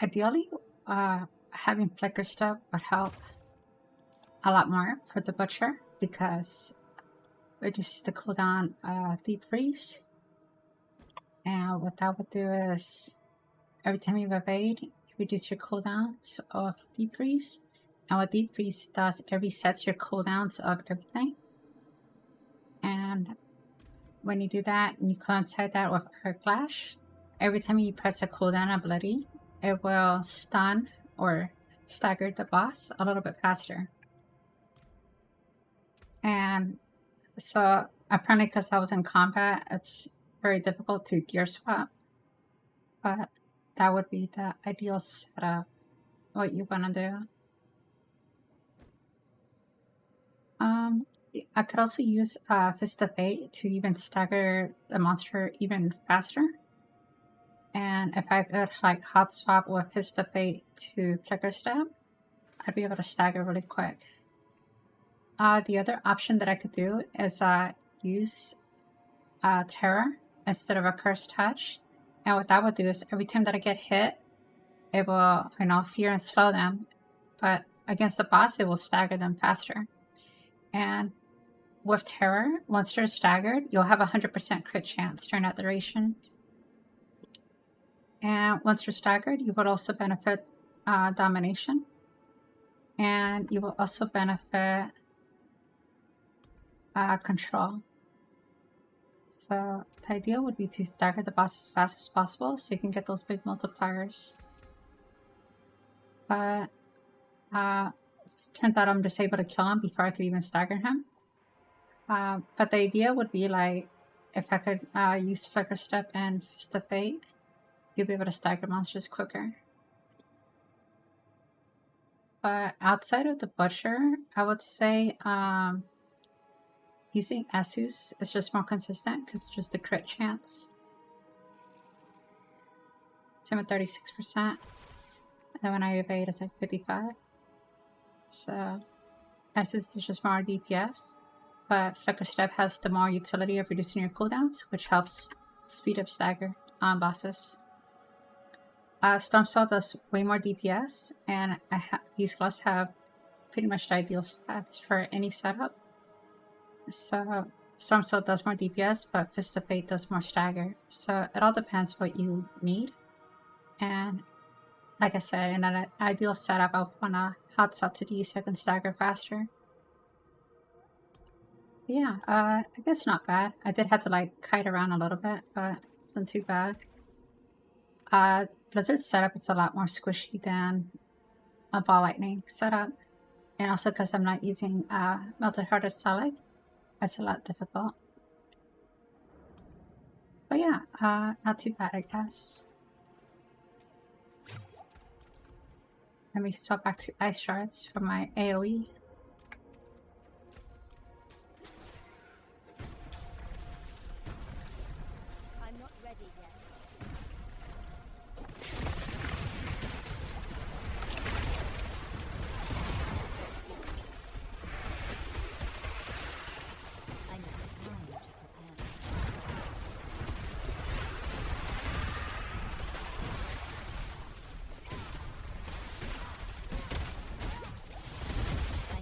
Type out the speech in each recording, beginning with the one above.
Ideally, having flicker step would help a lot more for the butcher because it reduces the cooldown of deep freeze. And what that would do is every time you evade, you reduce your cooldowns of deep freeze. And what deep freeze does, it resets your cooldowns of everything. And when you do that, and you coincide that with Earth Clash, every time you press a cooldown ability, it will stun or stagger the boss a little bit faster. And so apparently because I was in combat, it's very difficult to gear swap. But that would be the ideal setup, what you want to do. I could also use Fist of Fate to even stagger the monster even faster. And if I could like hot swap with Fist of Fate to Flicker Step, I'd be able to stagger really quick. The other option that I could do is use Terror instead of a Cursed Touch. And what that would do is every time that I get hit, it will, fear and slow them. But against the boss, it will stagger them faster. And with Terror, once they're staggered, you'll have a 100% crit chance during that duration. And once you're staggered, you would also benefit Domination. And you will also benefit Control. So the idea would be to stagger the boss as fast as possible so you can get those big multipliers. But turns out I'm just able to kill him before I could even stagger him. But the idea would be like, if I could use Flicker Step and Fist of Fate, you'll be able to stagger monsters quicker. But outside of the Butcher, I would say using Essus is just more consistent because it's just a crit chance. So I'm at 36%. And then when I evade, it's like 55. So Essus is just more DPS. But Flicker Step has the more utility of reducing your cooldowns, which helps speed up stagger on bosses. Stormswell does way more DPS, and these gloves have pretty much the ideal stats for any setup. So Stormswell does more DPS, but Fist of Fate does more stagger. So it all depends what you need. And like I said, in an ideal setup, I want to hot swap to these so I can stagger faster. But yeah, I guess not bad. I did have to like kite around a little bit, but it wasn't too bad. Blizzard's setup is a lot more squishy than a Ball Lightning setup. And also because I'm not using Melted Heart or Selig, it's a lot difficult. But yeah, not too bad, I guess. Let me swap back to Ice Shards for my AoE. I'm not ready yet. I need time to prepare. I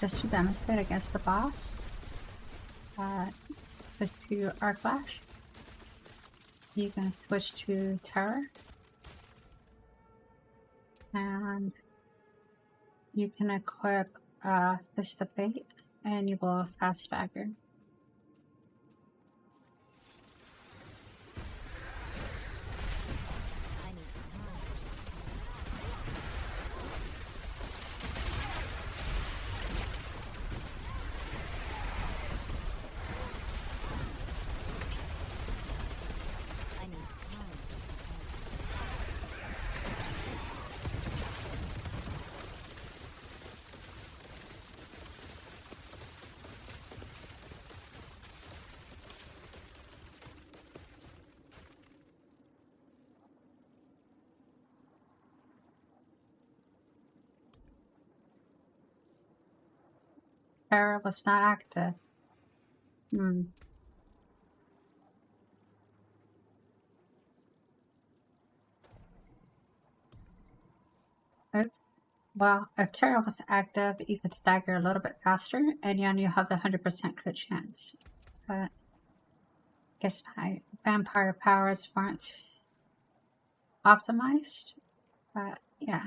Just to demonstrate against the boss, switch to Arc Flash. You can switch to Terror. And you can equip Fist of Fate, and you will fast Stagger. I need time to prepare. I need time to prepare. Terror was not active. Well, if Terror was active, you could stagger a little bit faster, and then you have the 100% crit chance. But I guess my vampire powers weren't optimized. But yeah.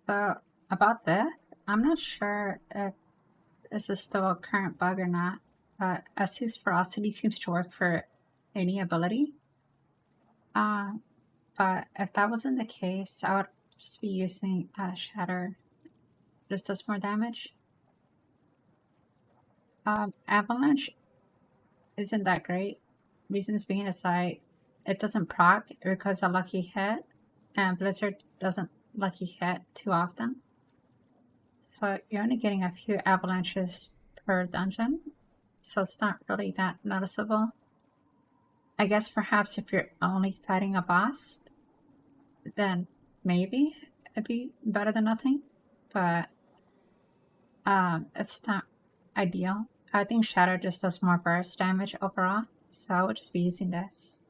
So about that, I'm not sure if this is still a current bug or not, but Esu's Ferocity seems to work for any ability. But if that wasn't the case, I would just be using Shatter. Just does more damage. Avalanche isn't that great. Reasons being aside, it doesn't proc, it requires a lucky hit, and Blizzard doesn't lucky hit too often. So you're only getting a few avalanches per dungeon, so it's not really that noticeable. I guess perhaps if you're only fighting a boss, then maybe it'd be better than nothing, but it's not ideal. I think Shatter just does more burst damage overall, so I would just be using this.